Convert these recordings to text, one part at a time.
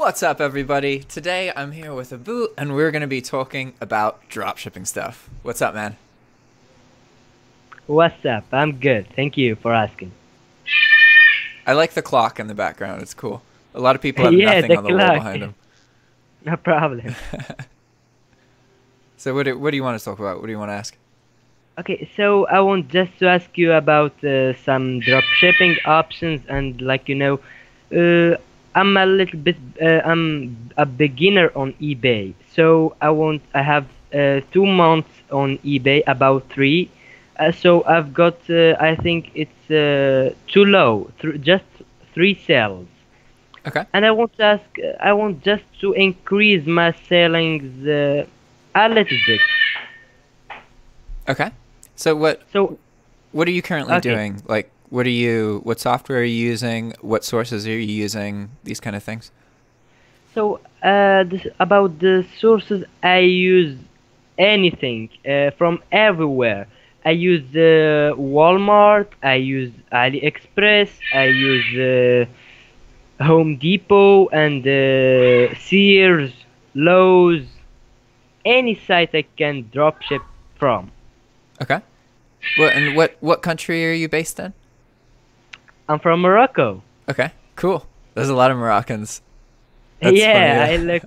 What's up, everybody? Today I'm here with Abu, and we're going to be talking about dropshipping stuff. What's up, man? What's up? I'm good. Thank you for asking. I like the clock in the background. It's cool. A lot of people have Yeah, nothing the on the wall clock. behind them. No problem. So what do you want to talk about? What do you want to ask? Okay, so I want just to ask you about some dropshipping options and I'm a little bit I'm a beginner on eBay. So I have 2 months on eBay, about three. So I've got I think it's too low, just 3 sales. Okay. And I want just to increase my sellings a little bit. Okay. So what So, are you currently okay. doing? Like, what software are you using? What sources are you using? These kind of things. So, about the sources, I use anything from everywhere. I use Walmart, I use AliExpress, I use Home Depot and Sears, Lowe's, any site I can dropship from. Okay. What country are you based in? I'm from Morocco. Okay. Cool. There's a lot of Moroccans. That's Yeah, funny. I look.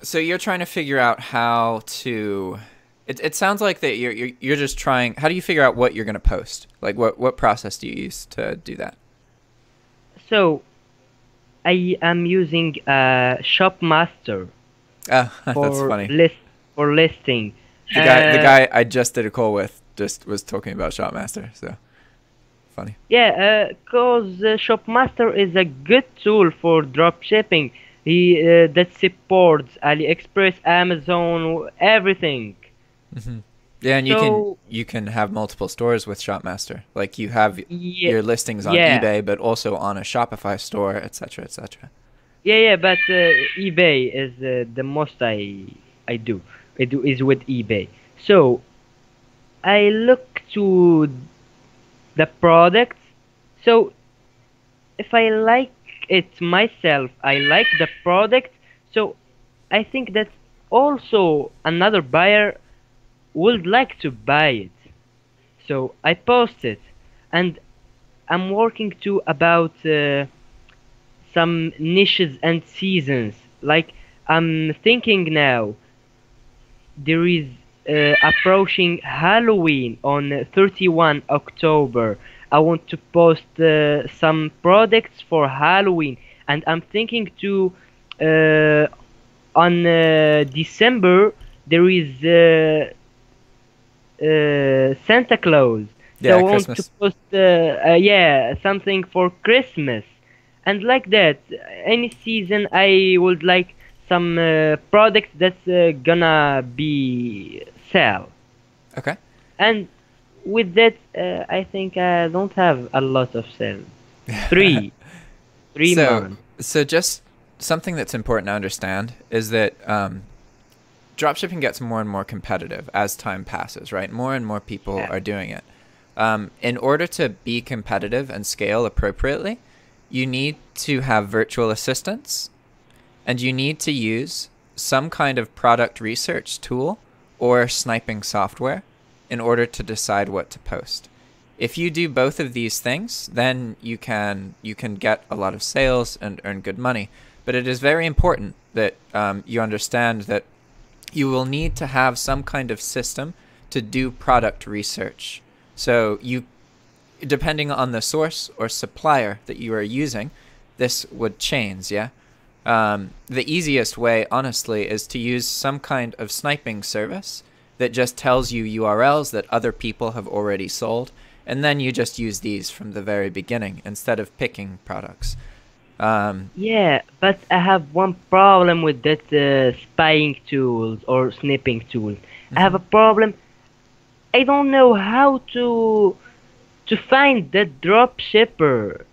So you're trying to figure out how to. It sounds like that you're just trying. How do you figure out what you're going to post? Like what process do you use to do that? So I am using Shopmaster Oh, that's for funny. listing. The guy I just did a call with just was talking about Shopmaster. So funny. Yeah, cause Shopmaster is a good tool for drop shipping. He that supports AliExpress, Amazon, everything. Yeah, and So you can have multiple stores with Shopmaster. Like you have yeah, your listings on yeah, eBay, but also on a Shopify store, etc., etc. yeah. But eBay is the most I do. I do is with eBay. So I look to the product. So if I like it myself, I like the product. So I think that also another buyer would like to buy it. So I post it, and I'm working to about some niches and seasons. Like I'm thinking now, there is approaching Halloween on 31 October. I want to post some products for Halloween, and I'm thinking to on December there is Santa Claus. So Yeah, I want to Christmas. post yeah, something for Christmas, and like that. Any season I would like some products that's gonna be sell. Okay. And with that, I think I don't have a lot of sales. Three, three So, months. just something that's important to understand is that dropshipping gets more and more competitive as time passes, right? More and more people Yeah. are doing it. In order to be competitive and scale appropriately, you need to have virtual assistants, and you need to use some kind of product research tool or sniping software in order to decide what to post. If you do both of these things, then you can get a lot of sales and earn good money. But it is very important that you understand that you will need to have some kind of system to do product research. So depending on the source or supplier that you are using, this would change, yeah? The easiest way, honestly, is to use some kind of sniping service that just tells you URLs that other people have already sold, and then you just use these from the very beginning instead of picking products. Yeah, but I have one problem with that spying tools or snipping tool. I have a problem. I don't know how to find that drop shipper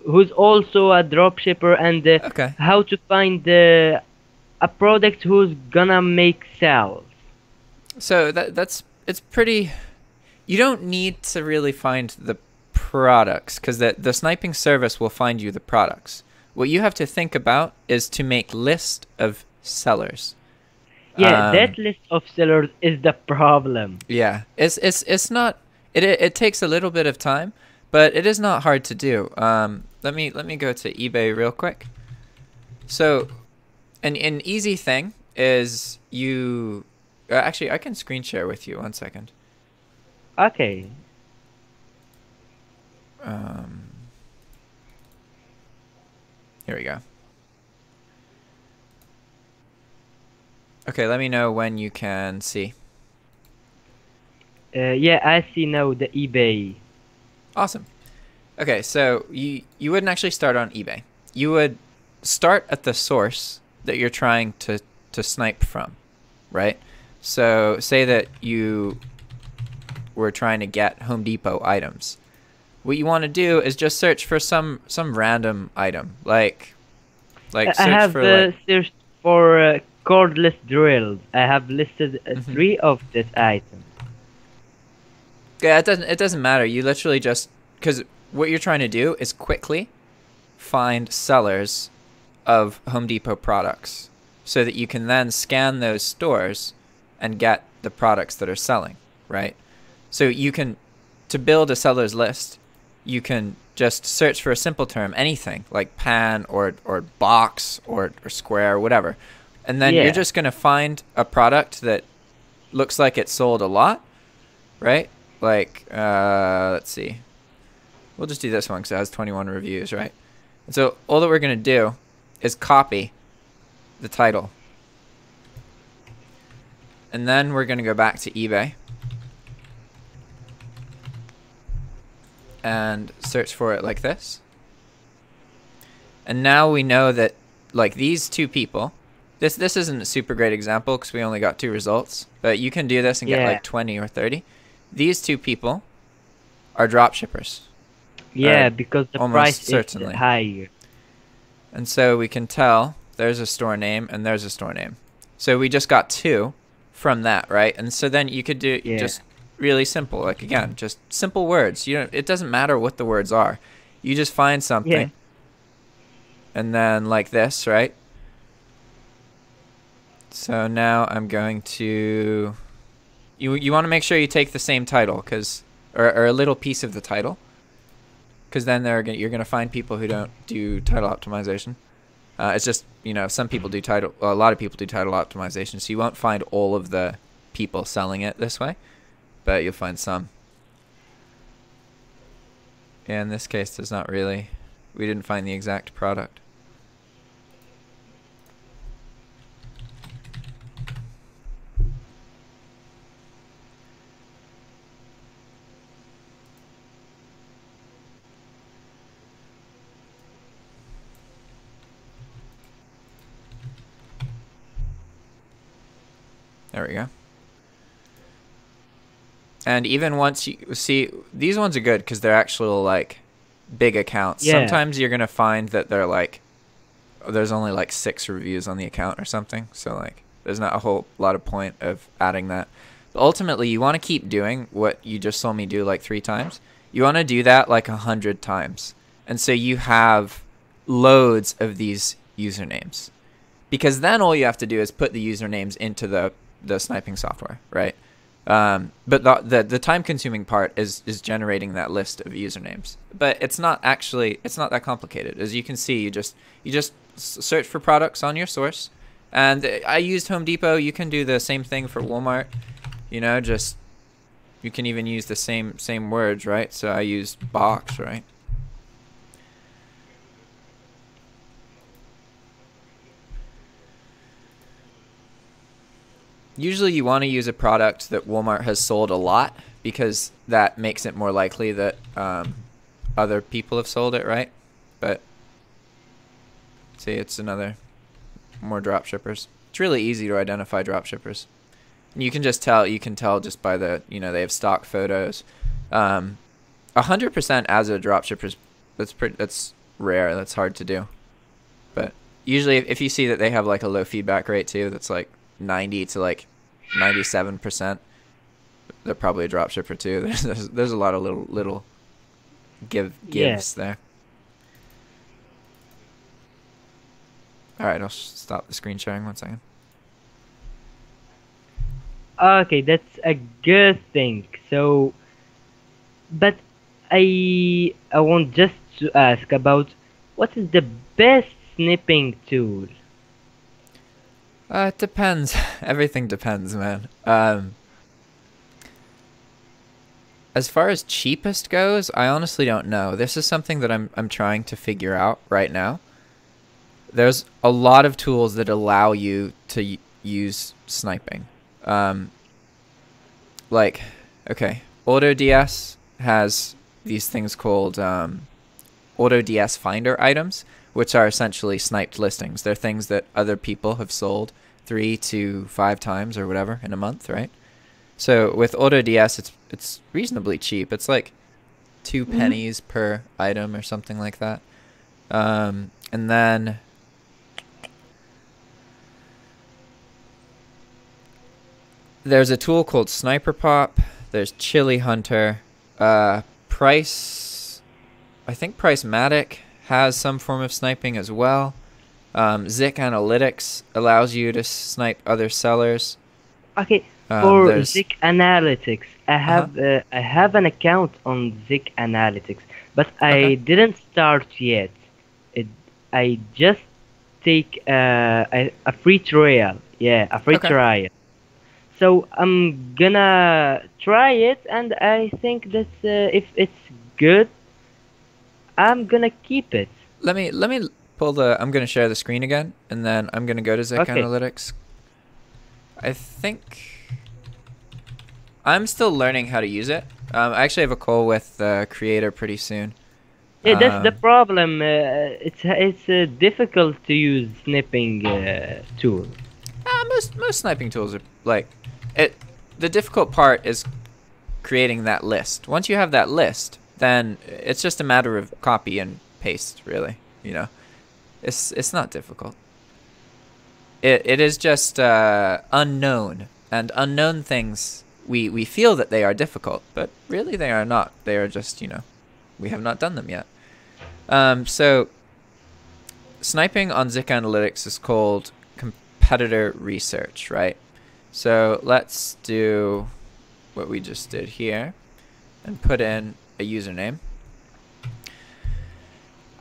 who's also a drop shipper, and Okay. how to find a product who's gonna make sales. So it's pretty. You don't need to really find the products, because the sniping service will find you the products. What you have to think about is to make list of sellers. Yeah, that list of sellers is the problem. Yeah, it's not. It takes a little bit of time, but it is not hard to do. Let me go to eBay real quick. So, an easy thing is you. Actually, I can screen share with you. 1 second. Okay. Here we go. Okay, let me know when you can see. Yeah, I see now the eBay. Awesome. Okay, so you wouldn't actually start on eBay. You would start at the source that you're trying to snipe from, right? So say that you were trying to get Home Depot items. What you want to do is just search for some random item, like I search have for searched for cordless drills. I have listed 3 of this item. Yeah, it doesn't matter. You literally just, because what you're trying to do is quickly find sellers of Home Depot products, so that you can then scan those stores and get the products that are selling, right? So you can, to build a seller's list, you can just search for a simple term, anything like pan or box or square, whatever. And then you're just going to find a product that looks like it sold a lot, right? Like, let's see. We'll just do this one because it has 21 reviews, right? And so all that we're going to do is copy the title. And then we're going to go back to eBay and search for it like this. And now we know that, like, these 2 people, this isn't a super great example because we only got 2 results, but you can do this and get like 20 or 30. These 2 people are drop shippers. Yeah, because the price certainly is higher. And so we can tell there's a store name and there's a store name. So we just got 2 from that, right? And so then you could do just really simple, like, again, just simple words. It doesn't matter what the words are. You just find something. And then like this, right? So now I'm going to, you want to make sure you take the same title, or a little piece of the title, because then you're gonna find people who don't do title optimization. It's just, some people do a lot of people do title optimization, so you won't find all of the people selling it this way, but you'll find some. Yeah, in this case, there's not really, we didn't find the exact product. There we go. And even once you see, these ones are good because they're actual, like, big accounts. Sometimes you're going to find that they're like, there's only like 6 reviews on the account or something. So, like, there's not a whole lot of point of adding that. But ultimately, you want to keep doing what you just saw me do like 3 times. You want to do that like 100 times. And so you have loads of these usernames. Because then all you have to do is put the usernames into the sniping software, right? But the time-consuming part is generating that list of usernames. But it's not that complicated. As you can see, you just search for products on your source. And I used Home Depot. You can do the same thing for Walmart. You can even use the same words, right? So I used box, right? Usually you want to use a product that Walmart has sold a lot, because that makes it more likely that other people have sold it, right? But see, it's another more drop shippers. It's really easy to identify drop shippers. And you can just tell, just by the, they have stock photos. 100% as a drop shipper, that's rare. That's hard to do. But usually if you see that they have like a low feedback rate too, that's like 90 to like 97%, they're probably a drop shipper too. There's a lot of little gives there. All right, I'll stop the screen sharing 1 second. Okay, that's a good thing. So, but I want just to ask about what is the best sniping tool? It depends. Everything depends, man. As far as cheapest goes, I honestly don't know. This is something that I'm trying to figure out right now. There's a lot of tools that allow you to use sniping. Like, okay, AutoDS has these things called AutoDS Finder items, which are essentially sniped listings. They're things that other people have sold 3 to 5 times or whatever in a month, right? So with AutoDS, it's reasonably cheap. It's like 2 pennies per item or something like that. And then there's a tool called Sniper Pop. There's Chili Hunter. I think Pricematik has some form of sniping as well. ZikAnalytics allows you to snipe other sellers. Okay, for ZikAnalytics, I have an account on ZikAnalytics, but I didn't start yet. I just take a free trial. Yeah, a free trial. So I'm gonna try it, and I think that if it's good, I'm gonna keep it. Let me pull I'm gonna share the screen again, and then I'm gonna go to ZikAnalytics. I think I'm still learning how to use it. I actually have a call with the creator pretty soon. Yeah, that's the problem. It's difficult to use sniping tool. Most sniping tools are like it. The difficult part is creating that list. Once you have that list, then it's just a matter of copy and paste, really. You know, it's not difficult. It is just unknown, and unknown things we feel that they are difficult, but really they are not. They are just, you know, we have not done them yet. So sniping on ZikAnalytics is called competitor research, right? So let's do what we just did here and put in a username.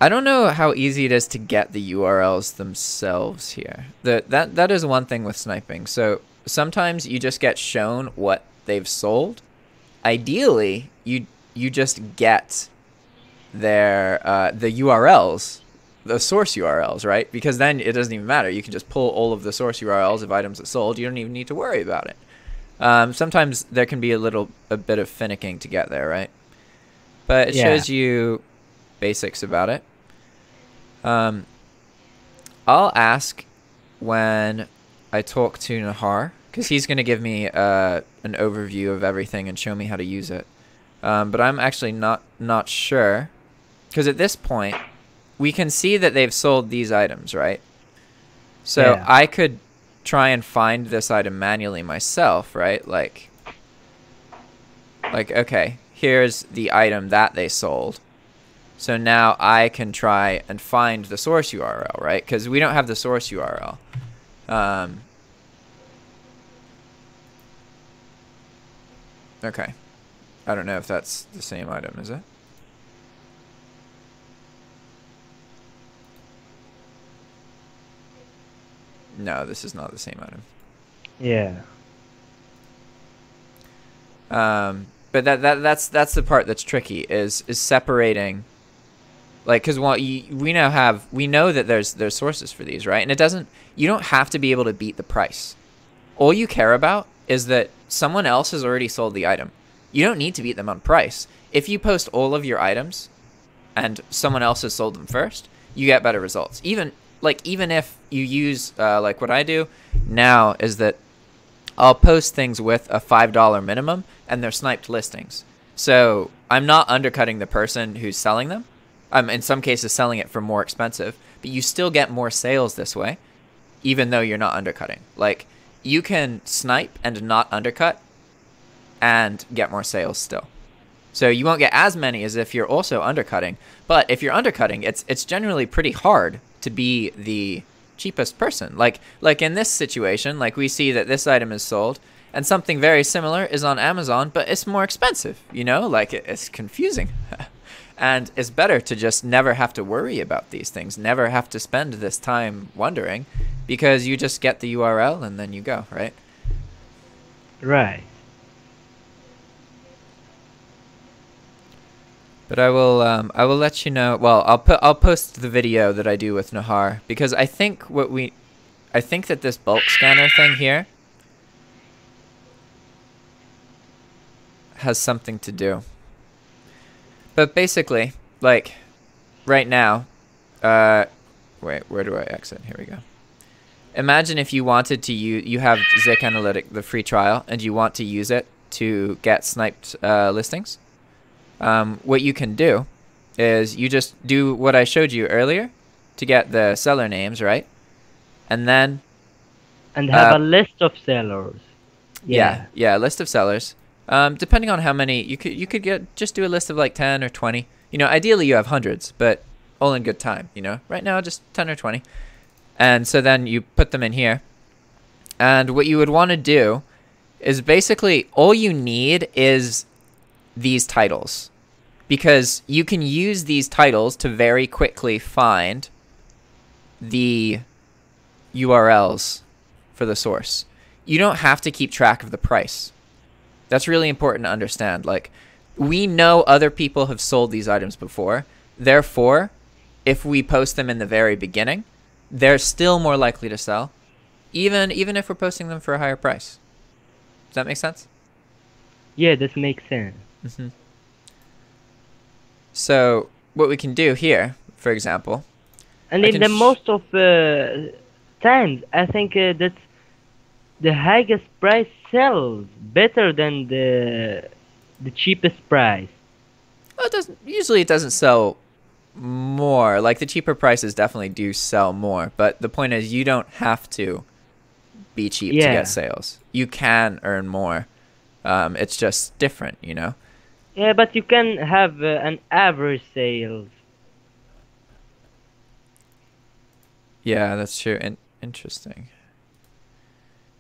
I don't know how easy it is to get the URLs themselves here. That is one thing with sniping. So sometimes you just get shown what they've sold. Ideally, you just get their the URLs, the source URLs, right? Because then it doesn't even matter. You can just pull all of the source URLs of items that sold. You don't even need to worry about it. Sometimes there can be a bit of finicking to get there, right? But it shows you basics about it. I'll ask when I talk to Nahar, because he's going to give me an overview of everything and show me how to use it. But I'm actually not sure, because at this point we can see that they've sold these items, right? So I could try and find this item manually myself, right? Like okay, here's the item that they sold. So now I can try and find the source URL, right? Because we don't have the source URL. Okay. I don't know if that's the same item, is it? No, this is not the same item. Yeah. But that's the part that's tricky is separating. Like, because we know that there's sources for these, right? And you don't have to be able to beat the price. All you care about is that someone else has already sold the item. You don't need to beat them on price. If you post all of your items and someone else has sold them first, you get better results. Even if you use like what I do now is that I'll post things with a $5 minimum and they're sniped listings. So I'm not undercutting the person who's selling them. I'm in some cases selling it for more expensive, but you still get more sales this way, even though you're not undercutting. Like, you can snipe and not undercut and get more sales still. So you won't get as many as if you're also undercutting. But if you're undercutting, it's generally pretty hard to be the cheapest person. Like in this situation, like we see that this item is sold and something very similar is on Amazon, but it's more expensive, you know, like it's confusing. And it's better to just never have to worry about these things, never have to spend this time wondering, because you just get the URL and then you go, right? Right. But I will let you know. Well, I'll post the video that I do with Nahar, because I think that this bulk scanner thing here has something to do. But basically, like right now, wait, where do I exit? Here we go. Imagine if you wanted to you have ZikAnalytics, the free trial, and you want to use it to get sniped listings. What you can do is you just do what I showed you earlier to get the seller names, right? And then have a list of sellers. Yeah, a list of sellers. Depending on how many you could just do a list of like 10 or 20. You know, ideally you have hundreds, but all in good time, you know. Right now just 10 or 20. And so then you put them in here. And what you would want to do is basically all you need is these titles, because you can use these titles to very quickly find the URLs for the source. You don't have to keep track of the price. That's really important to understand. Like, we know other people have sold these items before. Therefore, if we post them in the very beginning, they're still more likely to sell, even if we're posting them for a higher price. Does that make sense? Yeah, this makes sense. Mm-hmm. So what we can do here, for example, and in the most of times, I think that the highest price sells better than the cheapest price. Well, it doesn't sell more. Like, the cheaper prices definitely do sell more, but the point is you don't have to be cheap to get sales. You can earn more. It's just different, you know. Yeah, but you can have an average sales. Yeah, that's true. Interesting.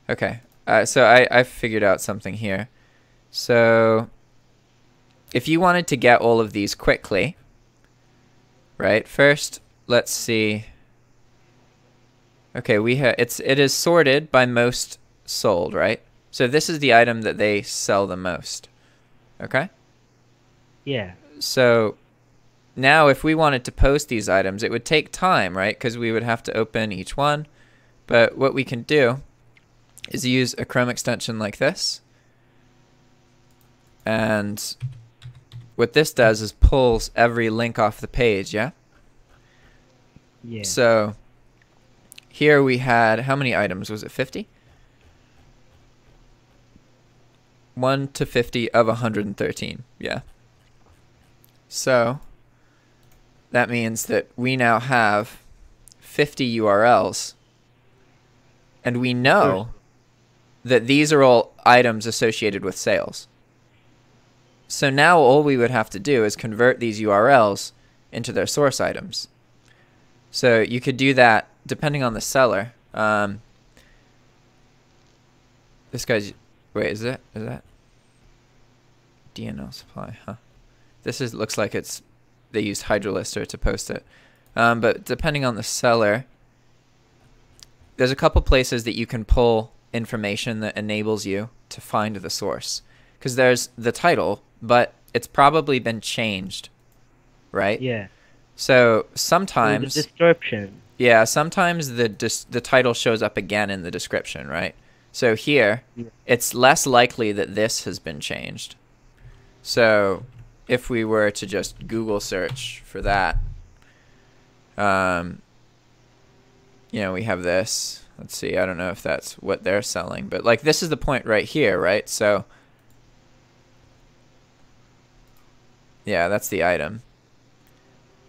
Okay, so I figured out something here. So if you wanted to get all of these quickly, right? First, let's see. Okay, it is sorted by most sold, right? So this is the item that they sell the most. Okay? Yeah. So now if we wanted to post these items, it would take time, right? Because we would have to open each one. But what we can do is use a Chrome extension like this. And what this does is pulls every link off the page, yeah? Yeah. So here we had, how many items? Was it 50? 1 to 50 of 113, yeah. So that means that we now have 50 URLs, and we know that these are all items associated with sales. So now all we would have to do is convert these URLs into their source items. So you could do that depending on the seller. This guy's, wait, is that DNL supply? Huh. This looks like they used Hydra Lister to post it. But depending on the seller, there's a couple places that you can pull information that enables you to find the source. Because there's the title, but it's probably been changed, right? Yeah. So sometimes the description. Yeah, sometimes the title shows up again in the description, right? So here, it's less likely that this has been changed. So if we were to just Google search for that, you know, we have this. Let's see, I don't know if that's what they're selling, but like this is the point right here, right? So yeah, that's the item.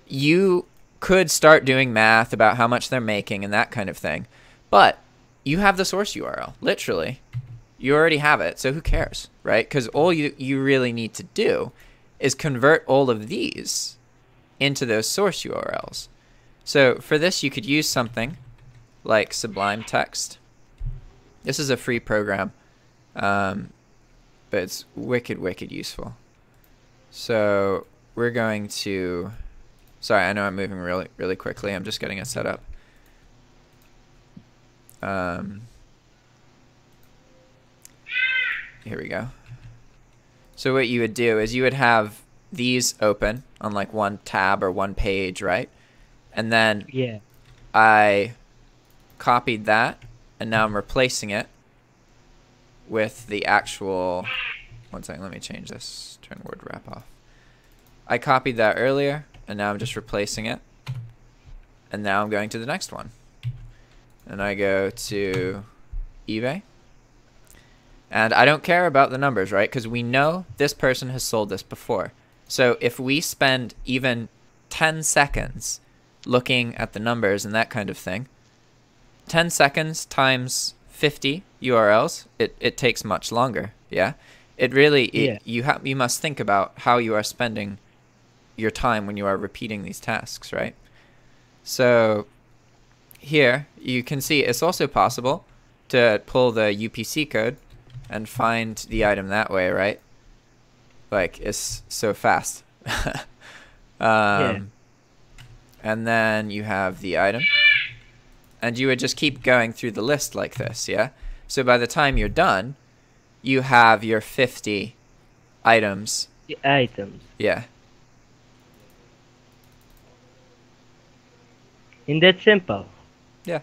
You could start doing math about how much they're making and that kind of thing, but you have the source URL. Literally, You already have it, so who cares, right? Because all you really need to do is convert all of these into those source URLs. So for this, you could use something like Sublime Text. This is a free program, but it's wicked useful. So we're going to, sorry, I know I'm moving really quickly. I'm just getting it set up. Here we go. So what you would do is you would have these open on like one tab or one page, right? And then I copied that, and now I'm replacing it with the actual, one second, let me change this, turn word wrap off. I copied that earlier, and now I'm just replacing it. And now I'm going to the next one. And I go to eBay. And I don't care about the numbers, right? Because we know this person has sold this before. So if we spend even 10 seconds looking at the numbers and that kind of thing, 10 seconds times 50 URLs, it takes much longer, yeah? It really, you must think about how you are spending your time when you are repeating these tasks, right? So here, you can see it's also possible to pull the UPC code and find the item that way, right? Like, it's so fast. And then you have the item. And you would just keep going through the list like this, yeah? So by the time you're done, you have your 50 items. The items. Yeah. And that's simple. Yeah.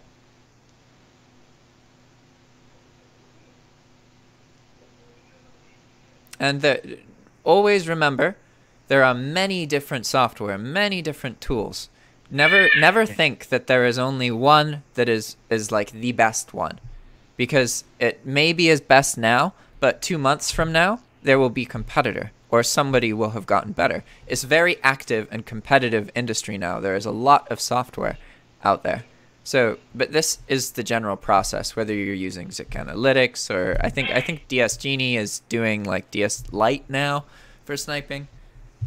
And always remember, there are many different software, many different tools. Never think that there is only one that is like the best one, because it maybe is best now, but 2 months from now there will be a competitor or somebody will have gotten better. It's a very active and competitive industry now. There is a lot of software out there. So, but this is the general process, whether you're using ZikAnalytics or I think DS Genie is doing like DS Lite now for sniping.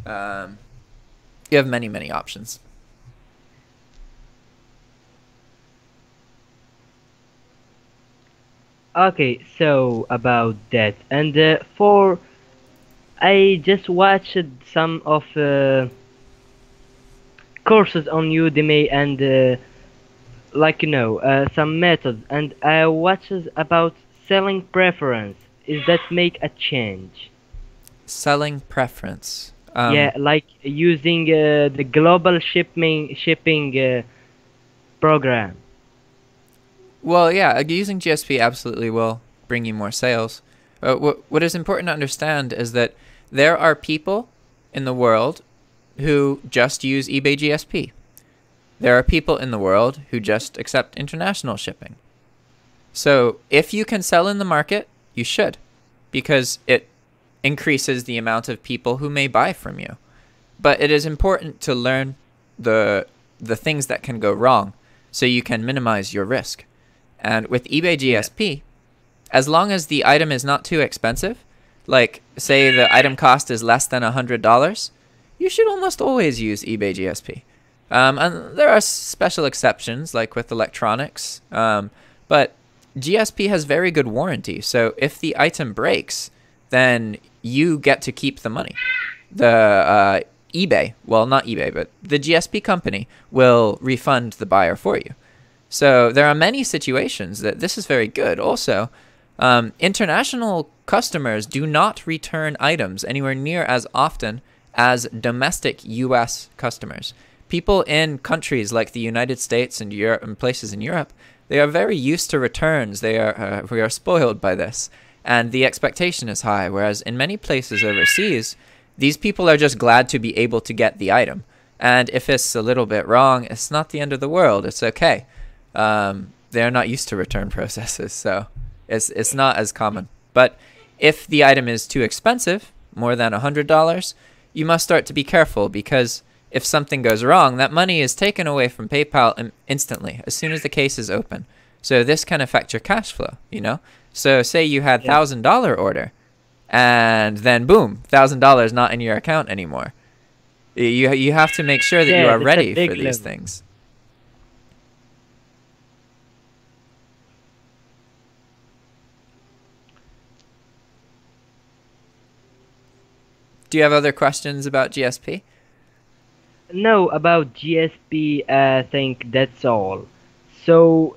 You have many options. Okay, so about that, and I just watched some of courses on Udemy and like some methods, and I watched about selling preference. Is that make a change? Selling preference. Yeah, like using the global shipping program. Well, yeah, using GSP absolutely will bring you more sales. What is important to understand is that there are people in the world who just use eBay GSP. There are people in the world who just accept international shipping. So if you can sell in the market, you should, because it increases the amount of people who may buy from you. But it is important to learn the things that can go wrong so you can minimize your risk. And with eBay GSP, as long as the item is not too expensive, like say the item cost is less than $100, you should almost always use eBay GSP. And there are special exceptions, like with electronics, but GSP has very good warranty. So if the item breaks, then you get to keep the money. The eBay, well, not eBay, but the GSP company will refund the buyer for you. So there are many situations that this is very good. Also, international customers do not return items anywhere near as often as domestic US customers. People in countries like the United States and Europe and places in Europe, they are very used to returns. We are spoiled by this, and the expectation is high. Whereas in many places overseas, these people are just glad to be able to get the item. And if it's a little bit wrong, it's not the end of the world. It's okay. They're not used to return processes, so it's not as common. But if the item is too expensive, more than $100, you must start to be careful, because if something goes wrong, that money is taken away from PayPal instantly, as soon as the case is open. So this can affect your cash flow, So say you had Yeah. $1,000 order, and then boom, $1,000 not in your account anymore. You have to make sure that you Yeah, are that's a ready big for these level. things. Do you have other questions about GSP? No, about GSP, I think that's all. So,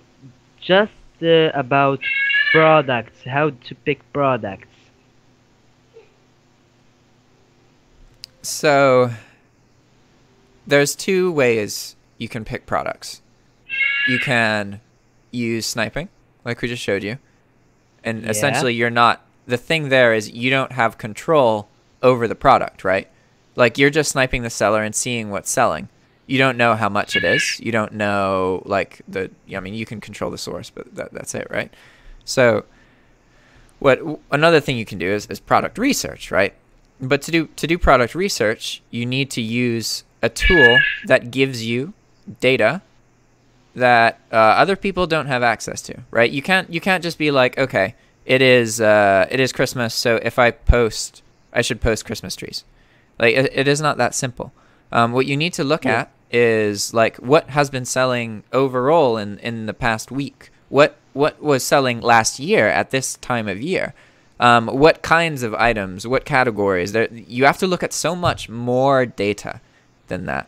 just about products, how to pick products. So there's two ways you can pick products. You can use sniping, like we just showed you. And Yeah, essentially the thing there is you don't have control over the product, right? Like you're just sniping the seller and seeing what's selling. You don't know how much it is. You don't know I mean, you can control the source, but that's it, right? So another thing you can do is product research, right? But to do product research, you need to use a tool that gives you data that other people don't have access to, right? You can't just be like, okay, it is Christmas, so if I should post Christmas trees. Like it is not that simple. What you need to look yeah, at is like what has been selling overall in the past week. What was selling last year at this time of year? What kinds of items? What categories? You have to look at so much more data than that.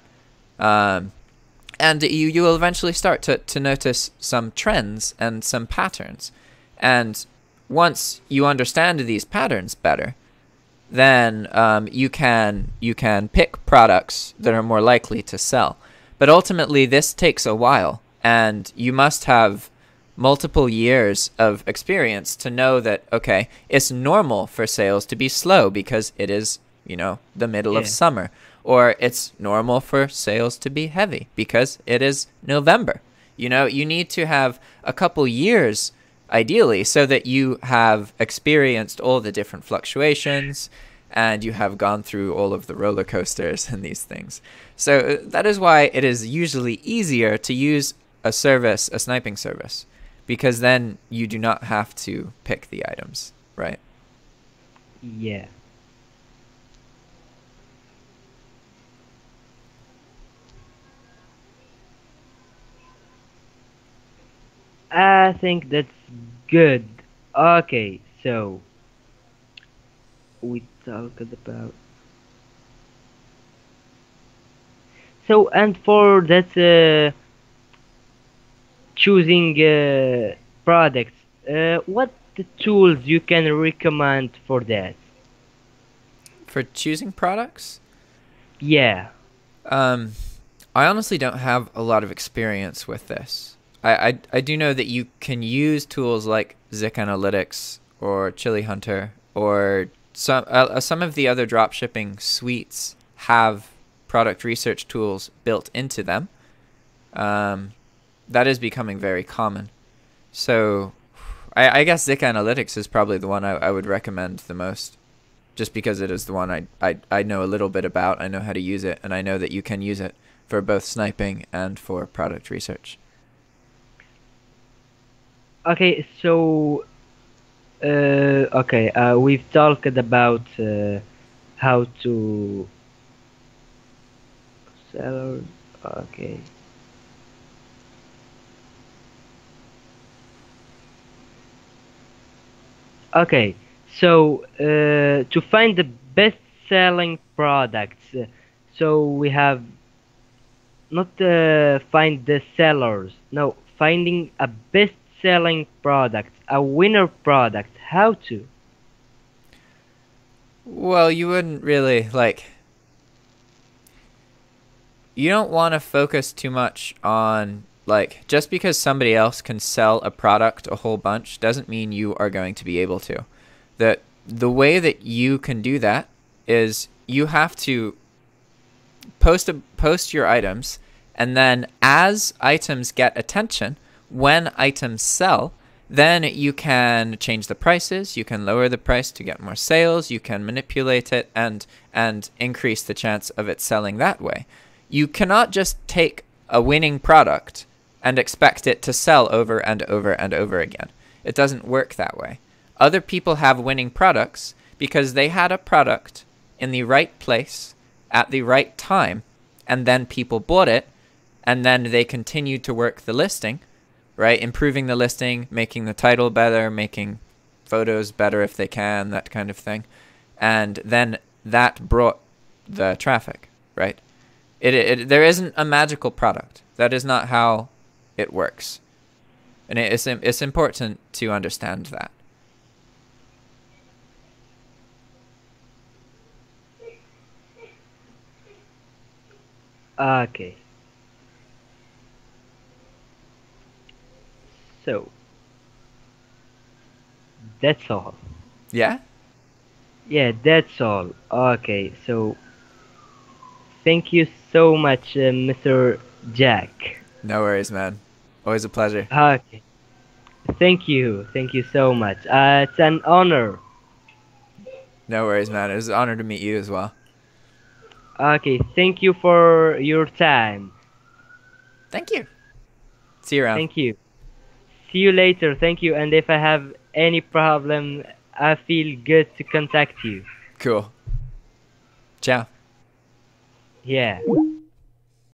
And you will eventually start to notice some trends and some patterns. And once you understand these patterns better, then you can pick products that are more likely to sell. But ultimately, this takes a while, and you must have multiple years of experience to know that, okay, it's normal for sales to be slow because it is, the middle of yeah, summer. Or it's normal for sales to be heavy because it is November. You need to have a couple years, ideally, so that you have experienced all the different fluctuations and you have gone through all of the roller coasters and these things. So that is why it is usually easier to use a sniping service, because then you do not have to pick the items, right? yeah. I think that's good. Okay, so we talked about. So, and for that choosing products, what the tools you can recommend for that? For choosing products, Yeah, I honestly don't have a lot of experience with this. I do know that you can use tools like ZikAnalytics or Chili Hunter or some of the other dropshipping suites have product research tools built into them. That is becoming very common. So I guess ZikAnalytics is probably the one I would recommend the most, just because it is the one I know a little bit about. I know how to use it, and I know that you can use it for both sniping and for product research. okay, so we've talked about how to sell. Okay. Okay, so to find the best-selling products, so we have not find the sellers. No, finding a best-selling product, a winner product. How to? Well, you wouldn't really you don't want to focus too much on just because somebody else can sell a product a whole bunch doesn't mean you are going to be able to. The way that you can do that is you have to post your items, and then as items get attention, when items sell, then you can change the prices, you can lower the price to get more sales, you can manipulate it and increase the chance of it selling that way. You cannot just take a winning product and expect it to sell over and over and over again. It doesn't work that way. Other people have winning products because they had a product in the right place at the right time, and then people bought it, and then they continued to work the listing, right? Improving the listing, making the title better, making photos better if they can, that kind of thing. And then that brought the traffic, right? There isn't a magical product. That is not how it works. And it's important to understand that. Okay. So that's all. Yeah? Yeah, that's all. Okay, so thank you so much, Mr. Jack. No worries, man. Always a pleasure. Okay, thank you so much. It's an honor. No worries, man. It was an honor to meet you as well. Okay, thank you for your time. Thank you. See you around. Thank you. See you later. Thank you. And if I have any problem, I feel good to contact you. Cool. Ciao. Yeah.